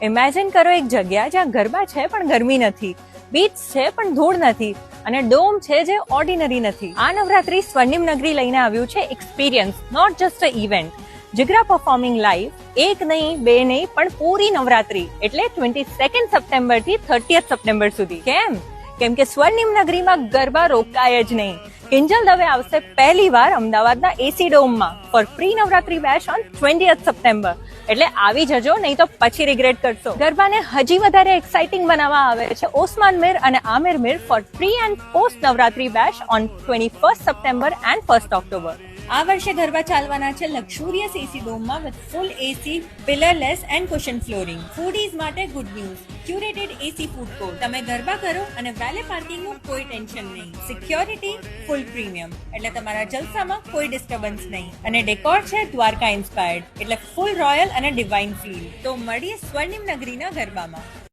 Imagine કરો એક જગ્યા જ્યાં ગરબા છે પણ ગરમી નથી, બીચ છે પણ ધૂળ નથી અને ડોમ છે જે ઓર્ડિનરી નથી. આ નવરાત્રી સ્વર્ણિમ નગરી લઈને આવ્યું છે experience, not just a event. Jigra performing live, એક નહીં બે નહીં પણ પૂરી નવરાત્રી એટલે 22 સપ્ટેમ્બર થી 30 સપ્ટેમ્બર સુધી. કેમ કે સ્વર્ણિમ નગરીમાં ગરબા રોકાય જ નહીં. કિંજલ દવે આવશે પહેલી વાર અમદાવાદના એસી ડોમમાં for pre Navratri bash on 20 September. એટલે આવી જજો, નહીં તો પછી રિગ્રેટ કરશો. ગરબાને હજી વધારે એક્સાઇટિંગ બનાવવા આવે છે ઓસમાન મીર અને Aamir Mir for pre and post Navratri bash on 21 September and 1 October. આ વર્ષે ગરબા ચાલવાના છે લક્ઝુરિયસ એસી ડોમમાં with full AC, pillarless and cushion flooring. Foodies માટે good news, curated AC food court. તમે ગરબા કરો અને વેલે પાર્કિંગનું કોઈ ટેન્શન નહીં. સિક્યોરિટી ફૂલ પ્રીમિયમ, એટલે તમારા જલસામાં કોઈ ડિસ્ટર્બન્સ નહીં. અને ડેકોર છે દ્વારકા ઇન્સ્પાયર્ડ, એટલે ફૂલ રોયલ અને ડિવાઇન ફીલ. તો મળીએ સ્વર્ણિમ નગરીના ગરબામાં.